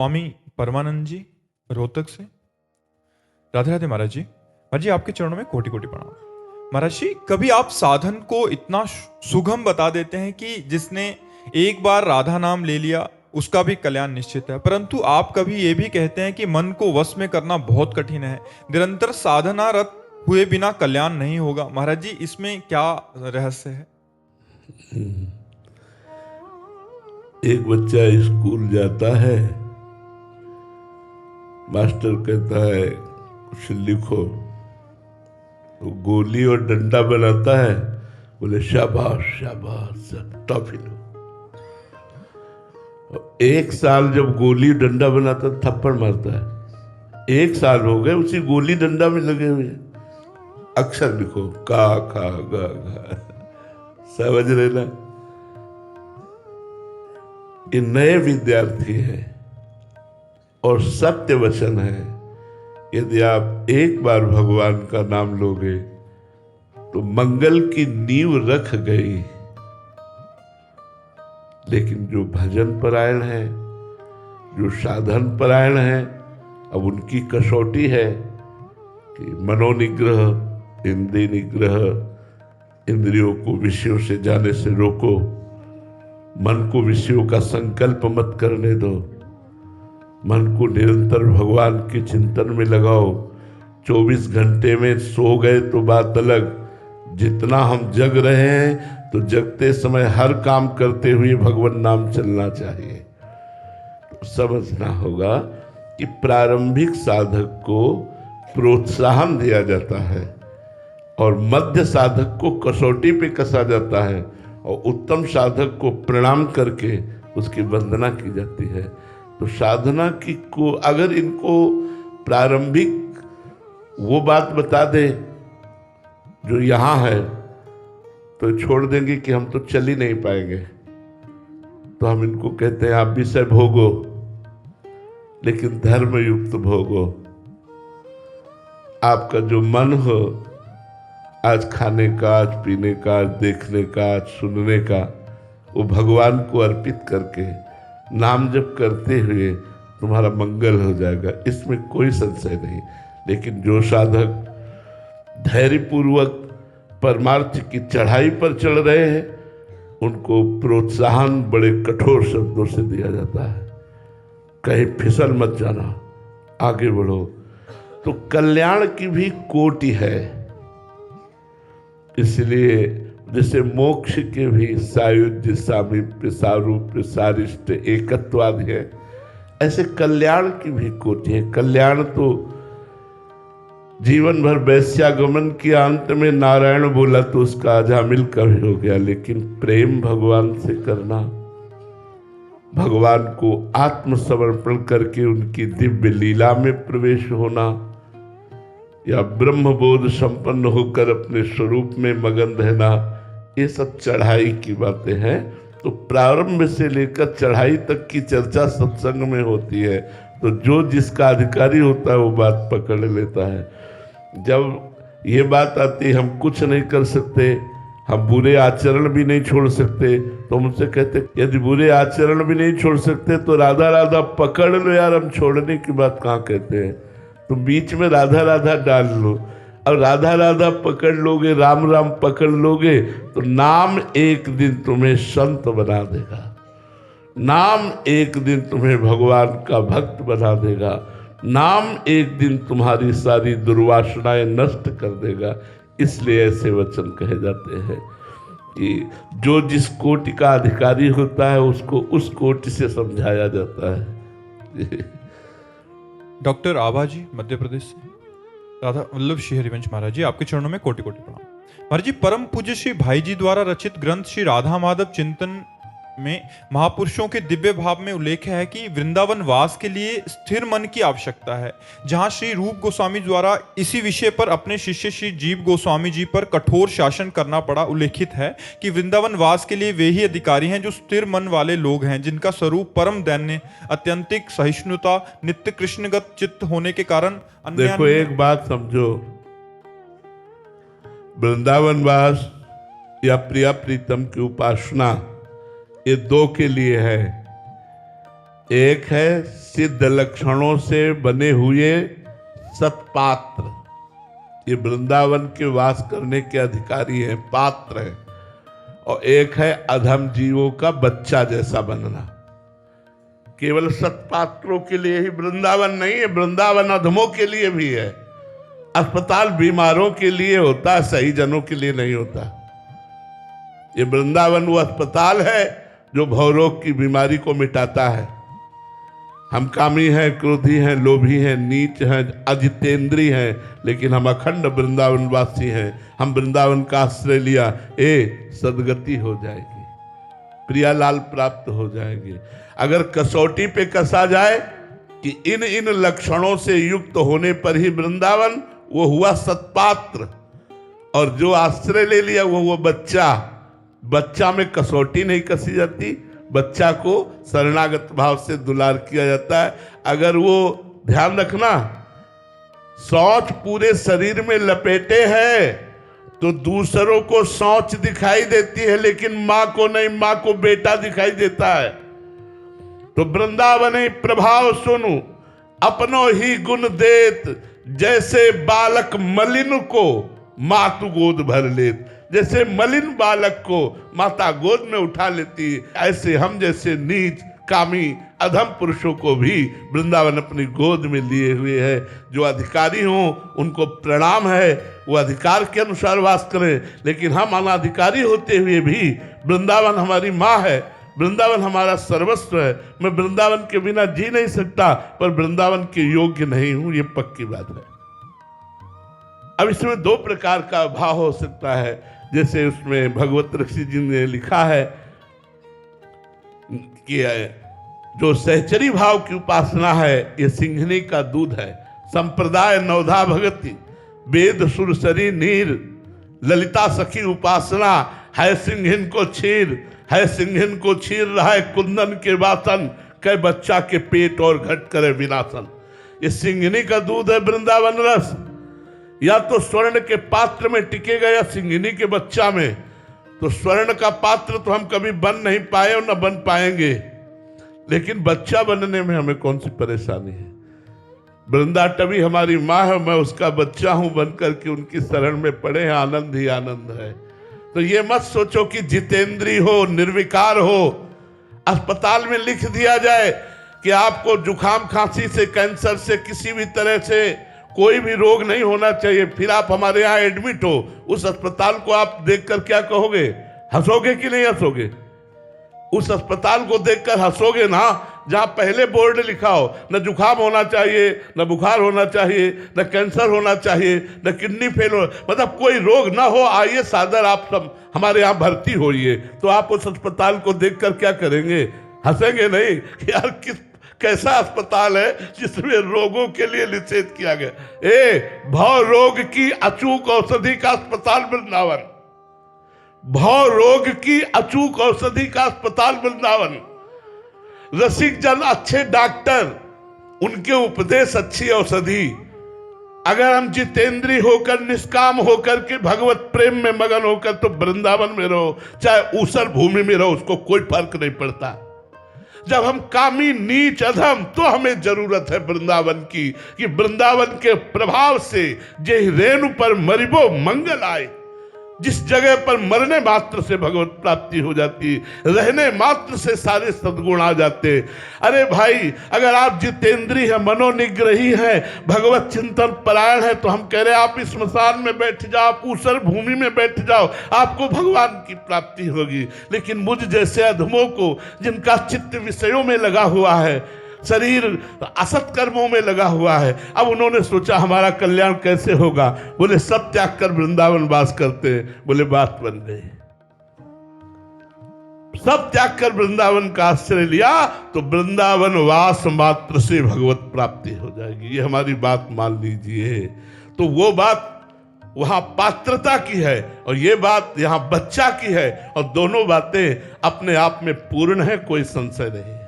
स्वामी परमानंद जी रोहतक से। राधे राधे महाराज जी। महाराज जी आपके चरणों में कोटि कोटि प्रणाम। महाराज जी कभी आप साधन को इतना सुगम बता देते हैं कि जिसने एक बार राधा नाम ले लिया उसका भी कल्याण निश्चित है, परंतु आप कभी ये भी कहते हैं कि मन को वश में करना बहुत कठिन है, निरंतर साधना रत हुए बिना कल्याण नहीं होगा। महाराज जी इसमें क्या रहस्य है? एक बच्चा स्कूल जाता है, मास्टर कहता है कुछ लिखो, तो गोली और डंडा बनाता है, बोले शाबाश शाबाश टॉफी लो। एक साल जब गोली डंडा बनाता थप्पड़ मारता है, एक साल हो गए उसी गोली डंडा में लगे हुए, अक्षर लिखो का खा गा घा, समझ रहे ना? ये नए विद्यार्थी हैं और सत्य वचन है, यदि आप एक बार भगवान का नाम लोगे तो मंगल की नींव रख गई। लेकिन जो भजन परायण है, जो साधन परायण है, अब उनकी कसौटी है कि मनोनिग्रह, इंद्रिय निग्रह, इंद्रियों को विषयों से जाने से रोको, मन को विषयों का संकल्प मत करने दो, मन को निरंतर भगवान के चिंतन में लगाओ। 24 घंटे में सो गए तो बात अलग, जितना हम जग रहे हैं तो जगते समय हर काम करते हुए भगवान नाम चलना चाहिए। तो समझना होगा कि प्रारंभिक साधक को प्रोत्साहन दिया जाता है और मध्य साधक को कसौटी पे कसा जाता है और उत्तम साधक को प्रणाम करके उसकी वंदना की जाती है। तो साधना की को अगर इनको प्रारंभिक वो बात बता दे जो यहाँ है तो छोड़ देंगे कि हम तो चल ही नहीं पाएंगे। तो हम इनको कहते हैं आप विषय भोगो, लेकिन धर्म युक्त भोगो। आपका जो मन हो, आज खाने का, आज पीने का, आज देखने का, आज सुनने का, वो भगवान को अर्पित करके नाम जप करते हुए तुम्हारा मंगल हो जाएगा, इसमें कोई संशय नहीं। लेकिन जो साधक धैर्यपूर्वक परमार्थ की चढ़ाई पर चढ़ रहे हैं, उनको प्रोत्साहन बड़े कठोर शब्दों से दिया जाता है, कहीं फिसल मत जाना, आगे बढ़ो। तो कल्याण की भी कोटि है, इसलिए जैसे मोक्ष के भी सायुज्य, सामीप्य, सारूप्य, सारिष्ट, एकत्वादि है, ऐसे कल्याण की भी कोटि है। कल्याण तो जीवन भर वैश्यागमन के अंत में नारायण बोला तो उसका अजामिल कभी हो गया, लेकिन प्रेम भगवान से करना, भगवान को आत्मसमर्पण करके उनकी दिव्य लीला में प्रवेश होना, या ब्रह्मबोध संपन्न होकर अपने स्वरूप में मगन रहना, ये सब चढ़ाई की बातें हैं। तो प्रारंभ से लेकर चढ़ाई तक की चर्चा सत्संग में होती है, तो जो जिसका अधिकारी होता है वो बात पकड़ लेता है। जब ये बात आती हम कुछ नहीं कर सकते, हम बुरे आचरण भी नहीं छोड़ सकते, तो हमसे कहते यदि बुरे आचरण भी नहीं छोड़ सकते तो राधा राधा पकड़ लो यार, हम छोड़ने की बात कहाँ कहते हैं। तो बीच में राधा राधा डाल लो, और राधा राधा पकड़ लोगे, राम राम पकड़ लोगे, तो नाम एक दिन तुम्हें संत बना देगा, नाम एक दिन तुम्हें भगवान का भक्त बना देगा, नाम एक दिन तुम्हारी सारी दुर्वासनाएं नष्ट कर देगा। इसलिए ऐसे वचन कहे जाते हैं कि जो जिस कोटि का अधिकारी होता है उसको उस कोटि से समझाया जाता है। डॉक्टर आभा जी मध्य प्रदेश से। राधा वल्लभ श्री हरिवंश महाराज जी आपके चरणों में कोटि कोटि प्रणाम। महाराज जी परम पूज्य श्री भाई जी द्वारा रचित ग्रंथ श्री राधा माधव चिंतन में महापुरुषों के दिव्य भाव में उल्लेख है कि वृंदावन वास के लिए स्थिर मन की आवश्यकता है। जहां श्री रूप गोस्वामी द्वारा इसी विषय पर अपने शिष्य श्री जीव गोस्वामी जी पर कठोर शासन करना पड़ा, उल्लेखित है कि वृंदावन वास के लिए वे ही अधिकारी हैं जो स्थिर मन वाले लोग हैं, जिनका स्वरूप परम दैन्य, अत्यंतिक सहिष्णुता, नित्य कृष्णगत चित्त होने के कारण। देखो एक बात समझो, वृंदावन वास या प्रिया प्रीतम की उपासना ये दो के लिए है। एक है सिद्ध लक्षणों से बने हुए सत्पात्र, ये वृंदावन के वास करने के अधिकारी हैं, पात्र हैं। और एक है अधम जीवों का बच्चा जैसा बनना। केवल सत्पात्रों के लिए ही वृंदावन नहीं है, वृंदावन अधमों के लिए भी है। अस्पताल बीमारों के लिए होता है, सही जनों के लिए नहीं होता। ये वृंदावन वो अस्पताल है जो भवरोग की बीमारी को मिटाता है। हम कामी हैं, क्रोधी हैं, लोभी हैं, नीच हैं, अजितेंद्री हैं, लेकिन हम अखंड वृंदावनवासी हैं। हम वृंदावन का आश्रय लिया, सदगति हो जाएगी, प्रियालाल प्राप्त हो जाएंगे। अगर कसौटी पे कसा जाए कि इन इन लक्षणों से युक्त होने पर ही वृंदावन, वो हुआ सत्पात्र। और जो आश्रय ले लिया वो हुआ बच्चा। बच्चा में कसौटी नहीं कसी जाती, बच्चा को शरणागत भाव से दुलार किया जाता है। अगर वो ध्यान रखना, शौच पूरे शरीर में लपेटे है तो दूसरों को शौच दिखाई देती है, लेकिन मां को नहीं, मां को बेटा दिखाई देता है। तो वृंदावन प्रभाव सुनु अपनो ही गुण देत, जैसे बालक मलिन को मातु गोद भर लेत। जैसे मलिन बालक को माता गोद में उठा लेती, ऐसे हम जैसे नीच कामी अधम पुरुषों को भी वृंदावन अपनी गोद में लिए हुए है। जो अधिकारी हों उनको प्रणाम है, वो अधिकार के अनुसार वास करें। लेकिन हम अनाधिकारी होते हुए भी वृंदावन हमारी माँ है, वृंदावन हमारा सर्वस्व है। मैं वृंदावन के बिना जी नहीं सकता, पर वृंदावन के योग्य नहीं हूं, ये पक्की बात है। अब इसमें दो प्रकार का भाव हो सकता है, जैसे उसमें भगवत ऋषि जी ने लिखा है कि जो सहचरी भाव की उपासना है, ये सिंघनी का दूध है। संप्रदाय नवधा भगति वेद सुरसरी नीर, ललिता सखी उपासना है सिंघिन को छीर, है सिंघिन को छीर रहा है कुंदन के वासन, कै बच्चा के पेट और घट करे विनाशन। ये सिंघनी का दूध है वृंदावन रस। या तो स्वर्ण के पात्र में टिकेगा या सिंघनी के बच्चा में। तो स्वर्ण का पात्र तो हम कभी बन नहीं पाए और न बन पाएंगे, लेकिन बच्चा बनने में हमें कौन सी परेशानी है। वृंदाटवी हमारी माँ है, मैं उसका बच्चा हूं, बनकर के उनकी शरण में पड़े हैं, आनंद ही आनंद है। तो ये मत सोचो कि जितेंद्री हो, निर्विकार हो, अस्पताल में लिख दिया जाए कि आपको जुकाम खांसी से, कैंसर से, किसी भी तरह से कोई भी रोग नहीं होना चाहिए, फिर आप हमारे यहाँ एडमिट हो। उस अस्पताल को आप देखकर क्या कहोगे? हंसोगे कि नहीं हंसोगे? उस अस्पताल को देखकर हंसोगे ना, जहां पहले बोर्ड लिखा हो न जुकाम होना चाहिए, न बुखार होना चाहिए, न कैंसर होना चाहिए, न किडनी फेल हो, मतलब कोई रोग ना हो, आइए सादर आप सब हमारे यहाँ भर्ती होइए। तो आप उस अस्पताल को देखकर क्या करेंगे? हंसेंगे नहीं कि यार कैसा अस्पताल है जिसमें रोगों के लिए निषेध किया गया। भव रोग की अचूक औषधि का अस्पताल वृंदावन, भव रोग की अचूक औषधि का अस्पताल वृंदावन। रसिक जन अच्छे डॉक्टर, उनके उपदेश अच्छी औषधि। अगर हम जितेंद्री होकर, निष्काम होकर के भगवत प्रेम में मगन होकर तो वृंदावन में रहो, चाहे ऊसर भूमि में रहो, उसको कोई फर्क नहीं पड़ता। जब हम कामी नीच अधम, तो हमें जरूरत है वृंदावन की, कि वृंदावन के प्रभाव से जे रेणु पर मरिबो मंगल आए। जिस जगह पर मरने मात्र से भगवत प्राप्ति हो जाती, रहने मात्र से सारे सद्गुण आ जाते। अरे भाई, अगर आप जितेंद्री हैं, मनोनिग्रही हैं, भगवत चिंतन परायण है, तो हम कह रहे हैं आप इस स्मशान में बैठ जाओ, आप ऊसर भूमि में बैठ जाओ, आपको भगवान की प्राप्ति होगी। लेकिन मुझ जैसे अधमों को, जिनका चित्त विषयों में लगा हुआ है, शरीर असत कर्मों में लगा हुआ है, अब उन्होंने सोचा हमारा कल्याण कैसे होगा? बोले सब त्याग कर वृंदावन वास करते हैं। बोले बात बन गई। सब त्याग कर वृंदावन का आश्रय लिया तो वृंदावन वास मात्र से भगवत प्राप्ति हो जाएगी। ये हमारी बात मान लीजिए। तो वो बात वहां पात्रता की है और ये बात यहां बच्चा की है, और दोनों बातें अपने आप में पूर्ण है, कोई संशय नहीं।